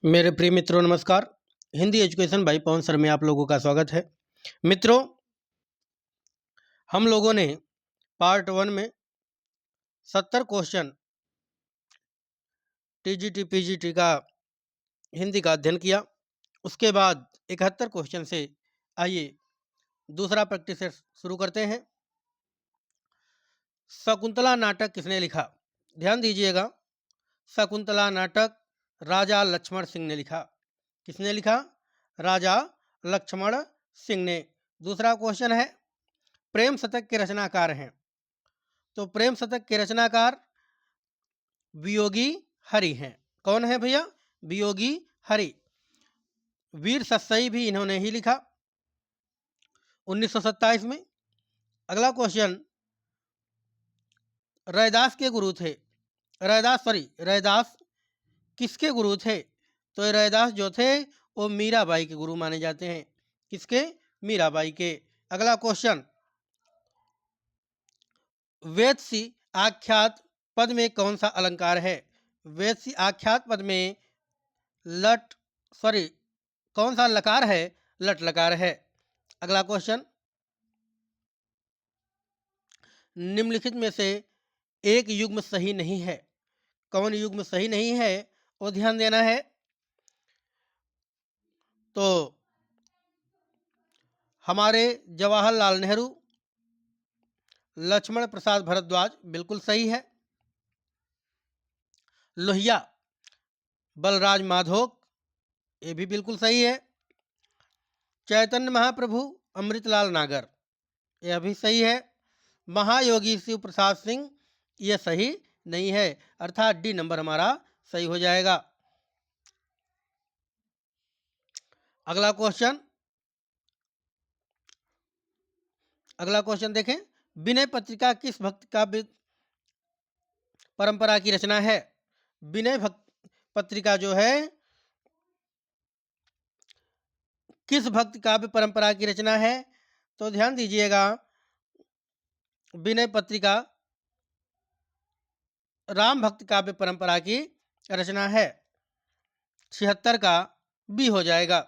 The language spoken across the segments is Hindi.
मेरे प्रिय मित्रों नमस्कार। Hindi education by Pawan sir में आप लोगों का स्वागत है। मित्रों, हम लोगों ने पार्ट 1 में 70 क्वेश्चन टीजीटी पीजीटी का हिंदी का अध्ययन किया। उसके बाद 71 क्वेश्चन से आइए दूसरा प्रैक्टिस सेट शुरू करते हैं। शकुंतला नाटक किसने लिखा? ध्यान दीजिएगा, शकुंतला नाटक राजा लक्ष्मण सिंह ने लिखा। किसने लिखा? राजा लक्ष्मण सिंह ने। दूसरा क्वेश्चन है, प्रेम शतक के रचनाकार हैं। तो प्रेम शतक के रचनाकार वियोगी हरि हैं। कौन है भैया? वियोगी हरि। वीर सत्सई भी इन्होंने ही लिखा 1927 में। अगला क्वेश्चन, रैदास के गुरु थे। रैदास किसके गुरु थे? तो रैदास जो थे वो मीराबाई के गुरु माने जाते हैं। किसके? मीराबाई के। अगला क्वेश्चन, वेत्सी आख्यात पद में कौन सा अलंकार है? वेत्सी आख्यात पद में कौन सा लकार है? लट लकार है। अगला क्वेश्चन, निम्नलिखित में से एक युग्म सही नहीं है। कौन युग्म सही नहीं है वो ध्यान देना है। तो हमारे जवाहरलाल नेहरू, लक्ष्मण प्रसाद भारद्वाज बिल्कुल सही है। लोहिया बलराज माधोक ये भी बिल्कुल सही है। चैतन्य महाप्रभु अमृतलाल नागर यह भी सही है। महायोगी शिव प्रसाद सिंह यह सही नहीं है, अर्थात डी नंबर हमारा सही हो जाएगा। अगला क्वेश्चन देखें, विनय पत्रिका किस भक्त काव्य परंपरा की रचना है? विनय पत्रिका जो है किस भक्त काव्य परंपरा की रचना है? तो ध्यान दीजिएगा, विनय पत्रिका राम भक्त काव्य परंपरा की रचना है। 76 का बी हो जाएगा।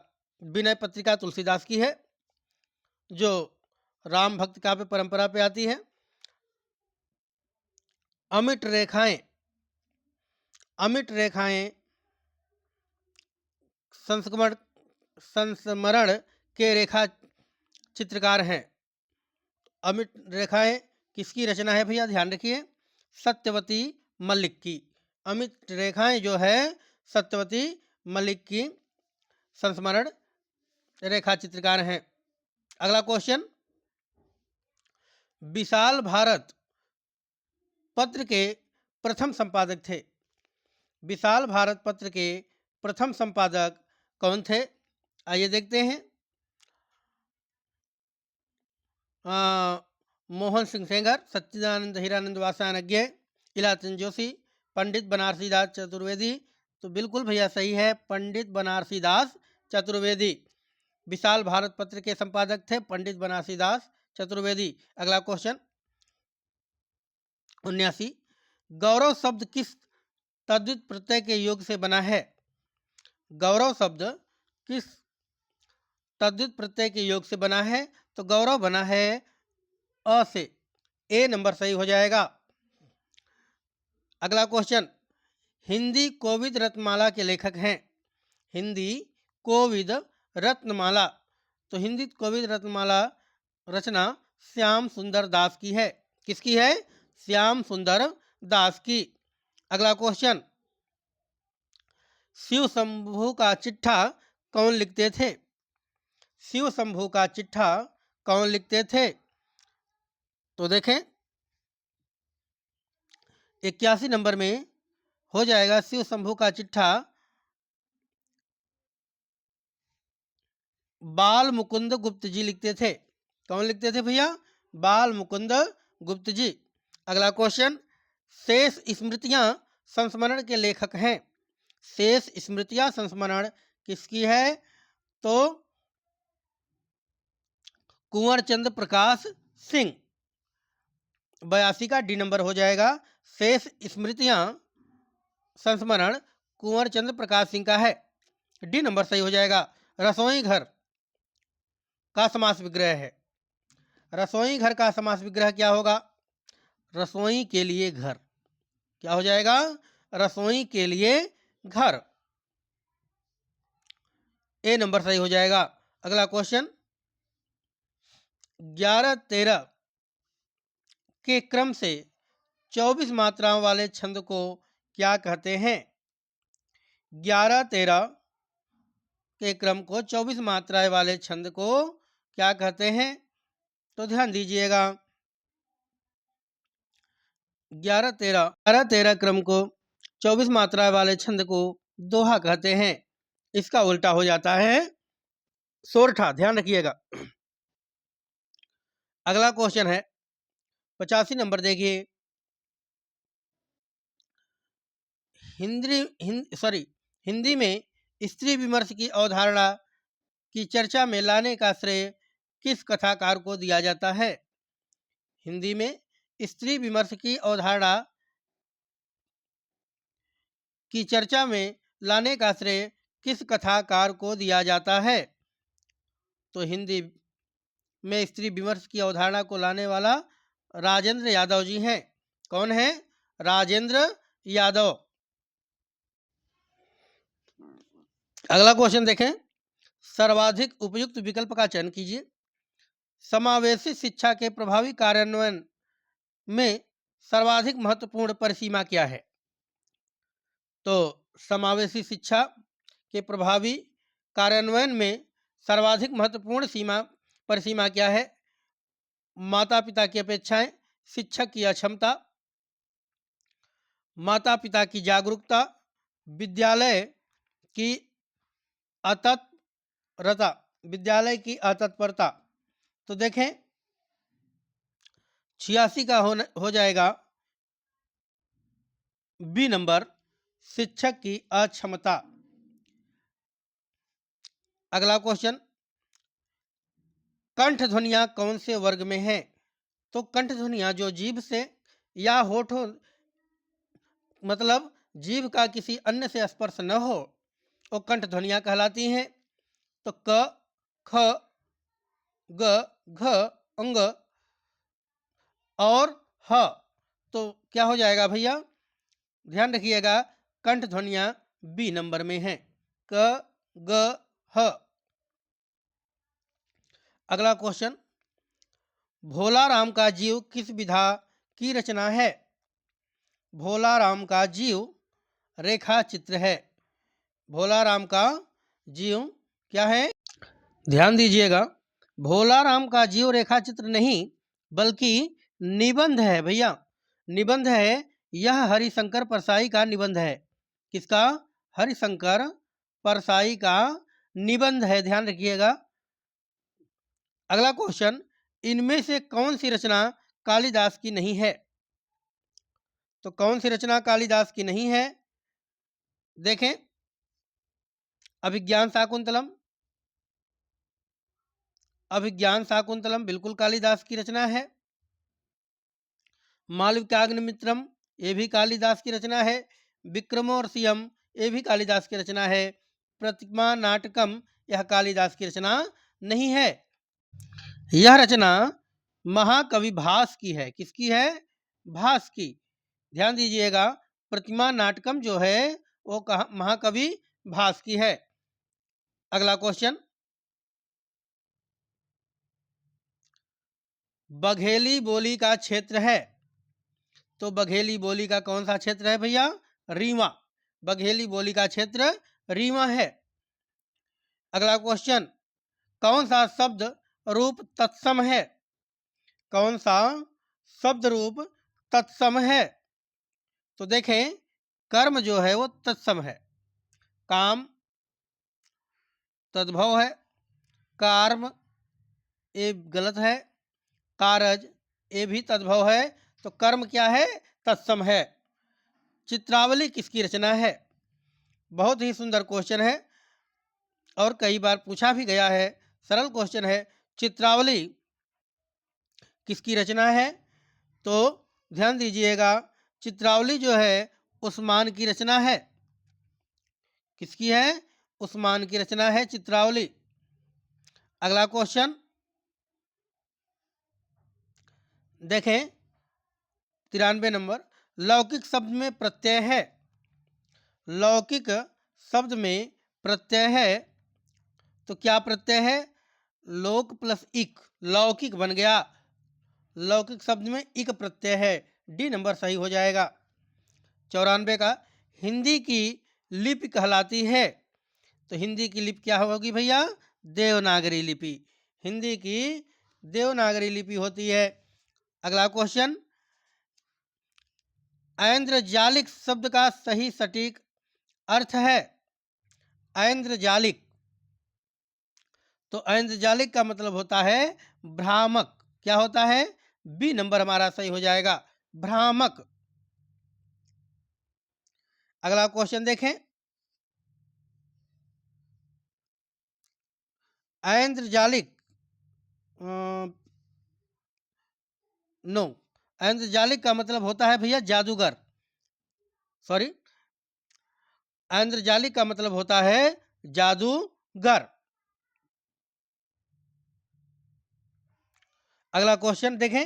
विनय पत्रिका तुलसीदास की है जो राम भक्त काव्य परंपरा पे आती है। अमिट रेखाएं संस्मरण के रेखा चित्रकार हैं। अमिट रेखाएं किसकी रचना है भैया? ध्यान रखिए, सत्यवती मलिक की। अमिट रेखाएं जो है सत्यवती मलिक की संस्मरण रेखा चित्रकार हैं। अगला क्वेश्चन, विशाल भारत पत्र के प्रथम संपादक थे। विशाल भारत पत्र के प्रथम संपादक कौन थे? आइए देखते हैं। मोहन सिंह सेंगर, सच्चिदानंद हीरानंद वासानज्ञ, इलाचंद जोशी, पंडित बनारसी दास चतुर्वेदी। तो बिल्कुल भैया सही है, पंडित बनारसी दास चतुर्वेदी विशाल भारत पत्र के संपादक थे, पंडित बनारसी दास चतुर्वेदी। अगला क्वेश्चन 79, गौरव शब्द किस तद्धित प्रत्यय के योग से बना है? गौरव शब्द किस तद्धित प्रत्यय के योग से बना है? तो गौरव बना है अ से। ए नंबर सही हो जाएगा। अगला क्वेश्चन, हिंदी कोविद रत्नमाला के लेखक हैं। हिंदी कोविद रत्नमाला, तो हिंदी कोविद रत्नमाला रचना श्याम सुंदर दास की है। किसकी है? श्याम सुंदर दास की। अगला क्वेश्चन, शिव शंभू का चिट्ठा कौन लिखते थे? शिव शंभू का चिट्ठा कौन लिखते थे? तो देखें 81 नंबर में हो जाएगा, शिव शंभू का चिट्ठा बाल मुकुंद गुप्त जी लिखते थे। कौन लिखते थे भैया? बाल मुकुंद गुप्त जी। अगला क्वेश्चन, शेष स्मृतियां संस्मरण के लेखक हैं। शेष स्मृतियां संस्मरण किसकी है? तो कुंवर चंद्र प्रकाश सिंह। 82 का डी नंबर हो जाएगा। शेष स्मृतियां संस्मरण कुंवर चंद्र प्रकाश सिंह का है। डी नंबर सही हो जाएगा। रसोई घर का समास विग्रह है। रसोई घर का समास विग्रह क्या होगा? रसोई के लिए घर। क्या हो जाएगा? रसोई के लिए घर। ए नंबर सही हो जाएगा। अगला क्वेश्चन, 11-13 के क्रम से 24 मात्राओं वाले छंद को क्या कहते हैं? 11-13 के क्रम को 24 मात्राएं वाले छंद को क्या कहते हैं? तो ध्यान दीजिएगा, 11-13 क्रम को 24 मात्राएं वाले छंद को दोहा कहते हैं। इसका उल्टा हो जाता है सोरठा, ध्यान रखिएगा। अगला क्वेश्चन है 85 नंबर, देखिए। हिंदी में स्त्री विमर्श की अवधारणा की चर्चा में लाने का श्रेय किस कथाकार को दिया जाता है? हिंदी में स्त्री विमर्श की अवधारणा की चर्चा में लाने का श्रेय किस कथाकार को दिया जाता है? तो हिंदी में स्त्री विमर्श की अवधारणा को लाने वाला राजेंद्र यादव जी हैं। कौन है? राजेंद्र यादव। अगला क्वेश्चन देखें, सर्वाधिक उपयुक्त विकल्प का चयन कीजिए। समावेशी शिक्षा के प्रभावी कार्यान्वयन में सर्वाधिक महत्वपूर्ण परिसीमा क्या है? तो समावेशी शिक्षा के प्रभावी कार्यान्वयन में सर्वाधिक महत्वपूर्ण परिसीमा क्या है? माता पिता की अपेक्षाएं, शिक्षक की अक्षमता, माता पिता की जागरूकता, विद्यालय की अतत्परता। तो देखें 86 का हो जाएगा बी नंबर, शिक्षक की अक्षमता। अगला क्वेश्चन, कंठ ध्वनियां कौन से वर्ग में है? तो कंठ ध्वनियां जो जीभ से या होठों, मतलब जीभ का किसी अन्य से स्पर्श न हो, वो कंठ ध्वनियां कहलाती हैं। तो क, ख, ग, घ, अंग और ह। तो क्या हो जाएगा भैया? ध्यान रखिएगा, कंठ ध्वनियां बी नंबर में हैं, क, ग, ह। अगला क्वेश्चन, भोला राम का जीव किस विधा की रचना है? भोला राम का जीव रेखा चित्र है। भोला राम का जीव क्या है? ध्यान दीजिएगा, भोला राम का जीव रेखा चित्र नहीं बल्कि निबंध है भैया, निबंध है। यह हरिशंकर परसाई का निबंध है। किसका? हरिशंकर परसाई का निबंध है, ध्यान रखिएगा। अगला क्वेश्चन, इनमें से कौन सी रचना कालिदास की नहीं है? तो कौन सी रचना कालिदास की नहीं है? देखें, अभिज्ञान शाकुंतलम। अभिज्ञान शाकुंतलम बिल्कुल कालिदास की रचना है। मालविकाग्निमित्रम, ये भी कालिदास की रचना है। विक्रमोर्वशीयम, ये भी कालिदास की रचना है। प्रतिमा नाटकम, यह कालिदास की रचना नहीं है। यह रचना महाकवि भास की है। किसकी है? भास की। ध्यान दीजिएगा, प्रतिमा नाटकम जो है वो महाकवि भास की है। अगला क्वेश्चन, बघेली बोली का क्षेत्र है। तो बघेली बोली का कौन सा क्षेत्र है भैया? रीवा। बघेली बोली का क्षेत्र रीवा है। अगला क्वेश्चन, कौन सा शब्द रूप तत्सम है? कौन सा शब्द रूप तत्सम है? तो देखें, कर्म जो है वो तत्सम है। काम तद्भव है, कार्म ये गलत है, कारज ये भी तद्भव है। तो कर्म क्या है? तत्सम है। चित्रावली किसकी रचना है? बहुत ही सुंदर क्वेश्चन है और कई बार पूछा भी गया है। सरल क्वेश्चन है, चित्रावली किसकी रचना है? तो ध्यान दीजिएगा, चित्रावली जो है उस्मान की रचना है। किसकी है? उस्मान की रचना है चित्रावली। अगला क्वेश्चन देखें 93 नंबर, लौकिक शब्द में प्रत्यय है। लौकिक शब्द में प्रत्यय है तो क्या प्रत्यय है? लोक प्लस इक, लौकिक बन गया। लौकिक शब्द में इक प्रत्यय है, डी नंबर सही हो जाएगा। 94 का, हिंदी की लिपि कहलाती है। तो हिंदी की लिपि क्या होगी भैया? देवनागरी लिपि। हिंदी की देवनागरी लिपि होती है। अगला क्वेश्चन, ऐन्द्रजालिक शब्द का सही सटीक अर्थ है। ऐन्द्रजालिक, तो ऐन्द्रजालिक का मतलब होता है भ्रामक। क्या होता है? बी नंबर हमारा सही हो जाएगा, भ्रामक। अगला क्वेश्चन देखें, ऐन्द्रजालिक नो, ऐन्द्रजालिक का मतलब होता है भैया जादूगर। सॉरी, ऐन्द्रजालिक का मतलब होता है जादूगर। अगला क्वेश्चन देखें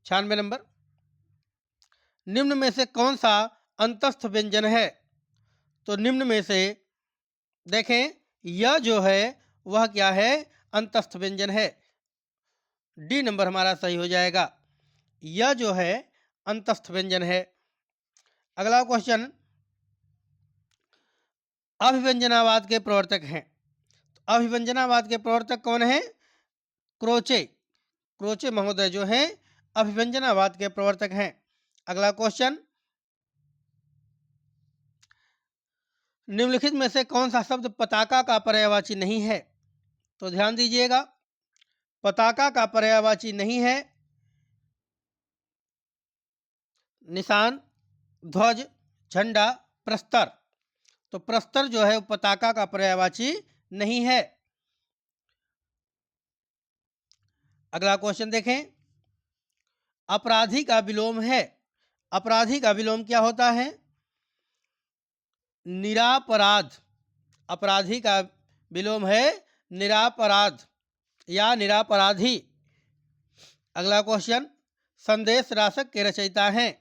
96 नंबर, निम्न में से कौन सा अंतस्थ व्यंजन है? तो निम्न में से देखें, यह जो है वह क्या है? अंतस्थ व्यंजन है। डी नंबर हमारा सही हो जाएगा, यह जो है अंतस्थ व्यंजन है। अगला क्वेश्चन, अभिव्यंजनावाद के प्रवर्तक हैं। तो अभिव्यंजनावाद के प्रवर्तक कौन है? क्रोचे। क्रोचे महोदय जो हैं अभिव्यंजनावाद के प्रवर्तक हैं। अगला क्वेश्चन, निम्नलिखित में से कौन सा शब्द पताका का पर्यायवाची नहीं है? तो ध्यान दीजिएगा, पताका का पर्यायवाची नहीं है निशान, ध्वज, झंडा, प्रस्तर। तो प्रस्तर जो है पताका का पर्यायवाची नहीं है। अगला क्वेश्चन देखें, अपराधी का विलोम है। अपराधी का विलोम क्या होता है? निरापराध। अपराधी का विलोम है निरापराध या निरापराधी। अगला क्वेश्चन, संदेश रासक के रचयिता हैं।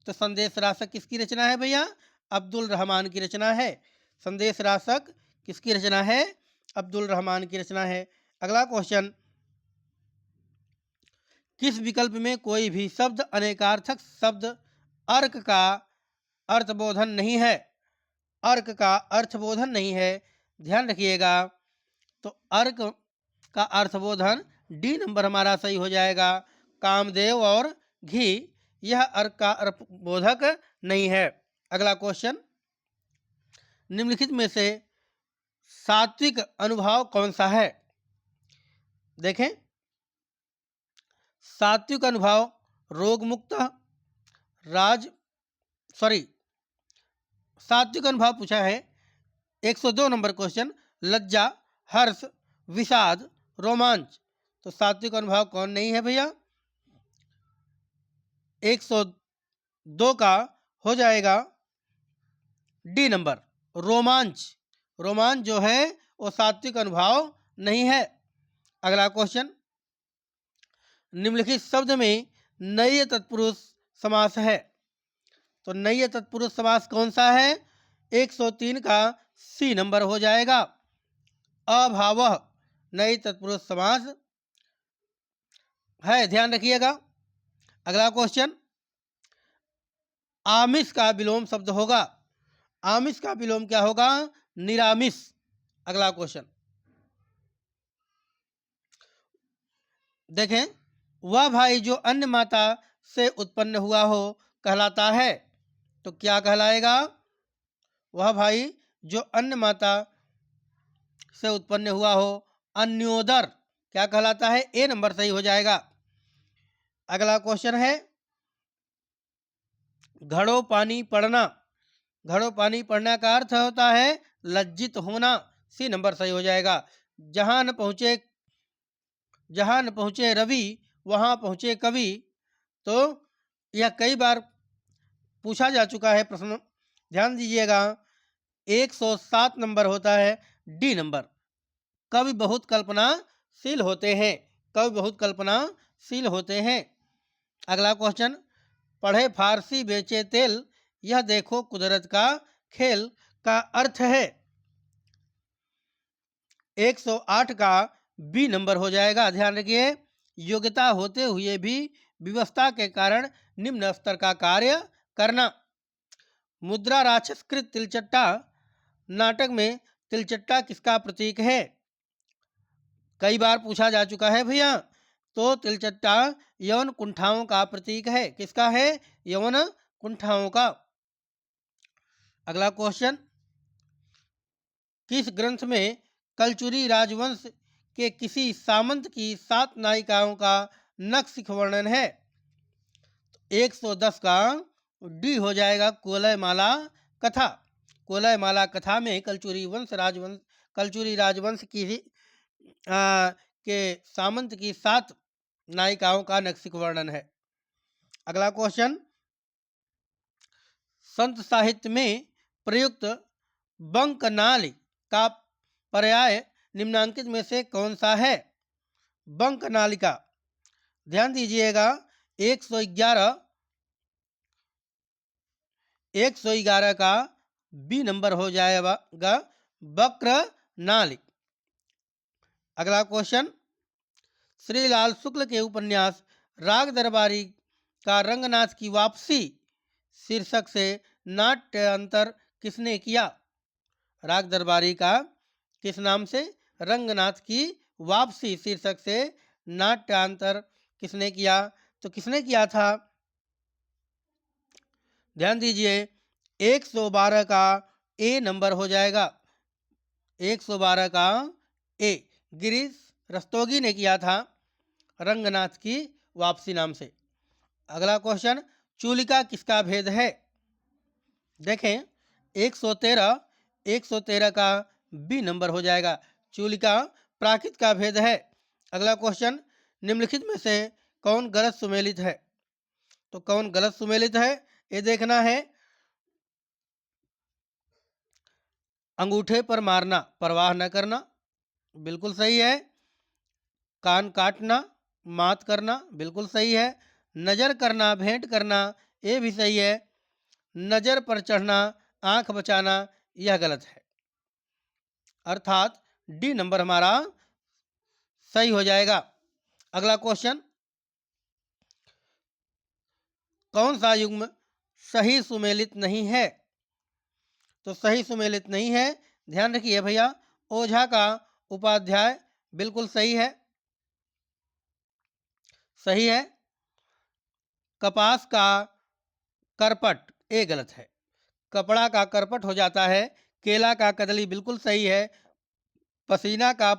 तो संदेश रासक किसकी रचना है भैया? अब्दुल रहमान की रचना है। संदेश रासक किसकी रचना है? अब्दुल रहमान की रचना है। अगला क्वेश्चन, किस विकल्प में कोई भी शब्द अनेकार्थक शब्द अर्क का अर्थबोधन नहीं है? अर्क का अर्थबोधन नहीं है, ध्यान रखिएगा। तो अर्क का अर्थबोधन डी नंबर हमारा सही हो जाएगा, कामदेव और घी, यह अर्क का अर्थबोधक नहीं है। अगला क्वेश्चन, निम्नलिखित में से सात्विक अनुभाव कौन सा है? देखें, सात्विक अनुभाव रोग मुक्त, सात्विक अनुभाव पूछा है 102 नंबर क्वेश्चन, लज्जा, हर्ष, विषाद, रोमांच। तो सात्विक अनुभाव कौन नहीं है भैया? 102 का हो जाएगा डी नंबर, रोमांच। रोमांच जो है वो सात्विक अनुभाव नहीं है। अगला क्वेश्चन, निम्नलिखित शब्द में नय्य तत्पुरुष समास है। तो नय्य तत्पुरुष समास कौन सा है? 103 का सी नंबर हो जाएगा, अभावः नय्य तत्पुरुष समास है, ध्यान रखिएगा। अगला क्वेश्चन, आमिष का विलोम शब्द होगा। आमिष का विलोम क्या होगा? निरामिष। अगला क्वेश्चन देखें, वह भाई जो अन्य माता से उत्पन्न हुआ हो कहलाता है। तो क्या कहलाएगा? वह भाई जो अन्य माता से उत्पन्न हुआ हो, अन्योदर, क्या कहलाता है? ए नंबर सही हो जाएगा। अगला क्वेश्चन है, घड़ो पानी पड़ना। घड़ो पानी पड़ना का अर्थ होता है लज्जित होना, सी नंबर सही हो जाएगा। जहां न पहुंचे रवि वहां पहुंचे कवि। तो यह कई बार पूछा जा चुका है प्रश्न, ध्यान दीजिएगा। 107 नंबर होता है डी नंबर। कवि बहुत कल्पनाशील होते हैं, कवि बहुत कल्पनाशील होते हैं। अगला क्वेश्चन, पढ़े फारसी बेचे तेल, यह देखो कुदरत का खेल का अर्थ है। 108 का बी नंबर हो जाएगा। ध्यान रखिए, योग्यता होते हुए भी व्यवस्था के कारण निम्न स्तर का कार्य करना। मुद्रा राक्षसकृत तिलचट्टा नाटक में तिलचट्टा किसका प्रतीक है? कई बार पूछा जा चुका है भैया। तो तिलचट्टा यौन कुंठाओं का प्रतीक है। किसका है? यौन कुंठाओं का। अगला क्वेश्चन, किस ग्रंथ में कलचुरी राजवंश के किसी सामंत की 7 नायिकाओं का नक्सिक वर्णन है? 110 का डी हो जाएगा, कोलयमाला कथा। कोलयमाला कथा में कलचुरी राजवंश की के सामंत की 7 नायिकाओं का नक्सिक वर्णन है। अगला क्वेश्चन, संत साहित्य में प्रयुक्त बंकनाली का पर्याय निम्नांकित में से कौन सा है? बंकनालिका। ध्यान दीजिएगा, 111 का बी नंबर हो जाएगा वक्र नाली। अगला क्वेश्चन, श्रीलाल शुक्ल के उपन्यास राग दरबारी का रंगनाथ की वापसी शीर्षक से नाट्यांतर किसने किया? राग दरबारी का किस नाम से? रंगनाथ की वापसी शीर्षक से नाट्यांतर किसने किया? तो किसने किया था? ध्यान दीजिए, 112 का ए नंबर हो जाएगा। 112 का ए गिरीश रस्तोगी ने किया था रंगनाथ की वापसी नाम से। अगला क्वेश्चन, चूलिका किसका भेद है? देखें, 113 का बी नंबर हो जाएगा। चूलिका प्राकृत का भेद है। अगला क्वेश्चन, निम्नलिखित में से कौन गलत सुमेलित है? तो कौन गलत सुमेलित है ये देखना है। अंगूठे पर मारना, परवाह न करना, बिल्कुल सही है। कान काटना, मात करना, बिल्कुल सही है। नजर करना, भेंट करना, ये भी सही है। नजर पर चढ़ना, आंख बचाना, यह गलत है। अर्थात डी नंबर हमारा सही हो जाएगा। अगला क्वेश्चन, कौन सा युग्म सही सुमेलित नहीं है? तो सही सुमेलित नहीं है, ध्यान रखिए भैया, ओझा का उपाध्याय बिल्कुल सही है, सही है। कपास का करपट ये गलत है, कपड़ा का करपट हो जाता है। केला का कदली बिल्कुल सही है। पसीना का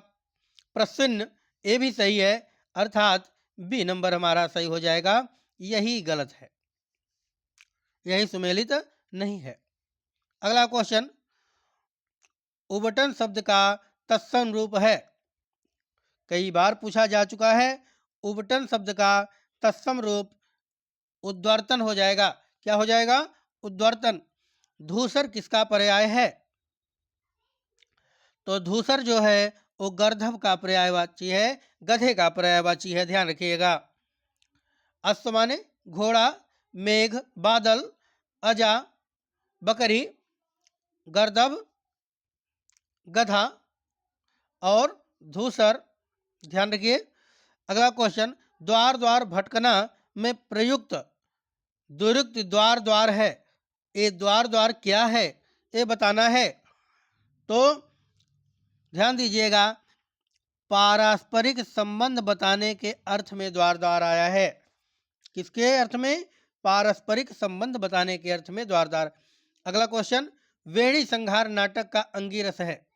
प्रसन्न ये भी सही है। अर्थात बी नंबर हमारा सही हो जाएगा, यही गलत है, यही सुमेलित नहीं है। अगला क्वेश्चन, उबटन शब्द का तत्सम रूप है। कई बार पूछा जा चुका है। उबटन शब्द का तत्सम रूप उद्वर्तन हो जाएगा। क्या हो जाएगा? उद्वर्तन। धूसर किसका पर्याय है? तो धूसर जो है वो गर्दभ का पर्यायवाची है, गधे का पर्यायवाची है, ध्यान रखिएगा। अश्व माने घोड़ा, मेघ बादल, अजा बकरी, गर्दभ गधा और धूसर, ध्यान रखिए। अगला क्वेश्चन, द्वार द्वार भटकना में प्रयुक्त दुरुक्त द्वार द्वार है। ये द्वार द्वार क्या है ये बताना है। तो ध्यान दीजिएगा, पारस्परिक संबंध बताने के अर्थ में द्वार द्वार आया है। किसके अर्थ में? पारस्परिक संबंध बताने के अर्थ में द्वार द्वार। अगला क्वेश्चन, वेणी संहार नाटक का अंगिरस है।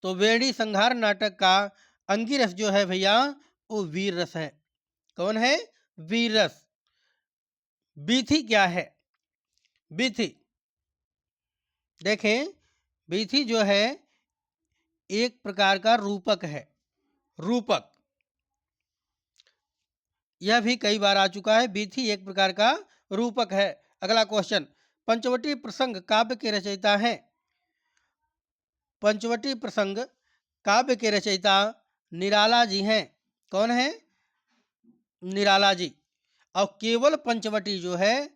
तो वेणी संहार नाटक का अंगिरस जो है भैया वो वीर रस है। कौन है? वीर रस। बीथी क्या है? बीथी देखें, बीथी जो है एक प्रकार का रूपक है, रूपक। यह भी कई बार आ चुका है। बीथी एक प्रकार का रूपक है। अगला क्वेश्चन, पंचवटी प्रसंग काव्य के रचयिता हैं। पंचवटी प्रसंग काव्य के रचयिता निराला जी हैं। कौन है? निराला जी। और केवल पंचवटी जो है,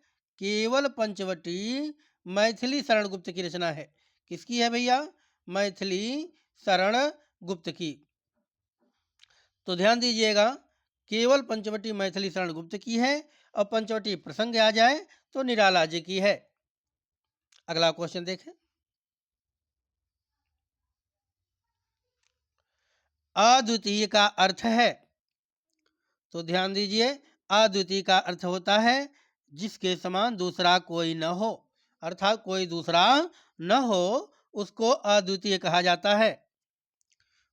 केवल पंचवटी मैथिली शरण गुप्त की रचना है। किसकी है भैया? मैथिली शरण गुप्त की। तो ध्यान दीजिएगा, केवल पंचवटी मैथिली शरण गुप्त की है और पंचवटी प्रसंग आ जाए तो निराला जी की है। अगला क्वेश्चन देखें। अद्वितीय का अर्थ है, तो ध्यान दीजिए, अद्वितीय का अर्थ होता है जिसके समान दूसरा कोई न हो, अर्थात कोई दूसरा न हो उसको अद्वितीय कहा जाता है।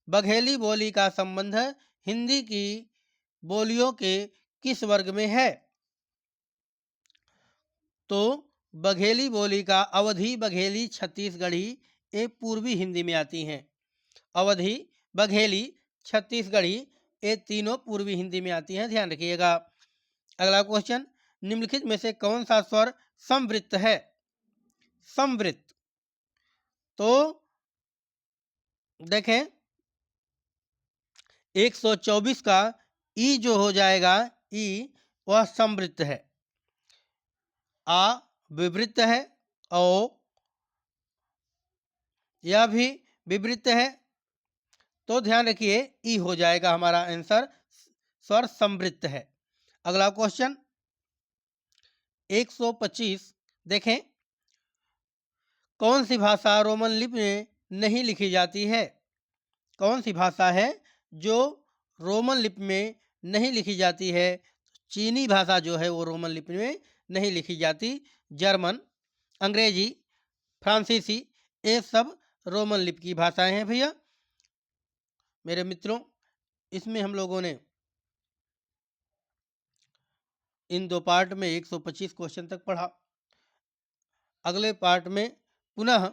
बघेली बोली का संबंध हिंदी की बोलियों के किस वर्ग में है? तो बघेली बोली का अवधी, बघेली, छत्तीसगढ़ी ये पूर्वी हिंदी में आती हैं। अवधी, बघेली, छत्तीसगढ़ी ये तीनों पूर्वी हिंदी में आती हैं, ध्यान रखिएगा। अगला क्वेश्चन, निम्नलिखित में से कौन सा स्वर समवृत्त है? समवृत्त, तो देखें 124 का ई जो हो जाएगा, ई वह समवृत्त है। आ विवृत्त है, ओ यह भी विवृत्त है, तो ध्यान रखिए ई हो जाएगा हमारा आंसर, स्वर समवृत्त है। अगला क्वेश्चन 125 देखें, कौन सी भाषा रोमन लिपि में नहीं लिखी जाती है? कौन सी भाषा है जो रोमन लिपि में नहीं लिखी जाती है? चीनी भाषा जो है वो रोमन लिपि में नहीं लिखी जाती। जर्मन, अंग्रेजी, फ्रांसीसी ये सब रोमन लिपि की भाषाएं हैं भैया। मेरे मित्रों, इसमें हम लोगों ने इन दो पार्ट में 125 क्वेश्चन तक पढ़ा। अगले पार्ट में पुनः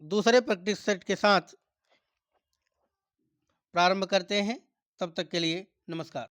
दूसरे प्रैक्टिस सेट के साथ प्रारंभ करते हैं। तब तक के लिए नमस्कार।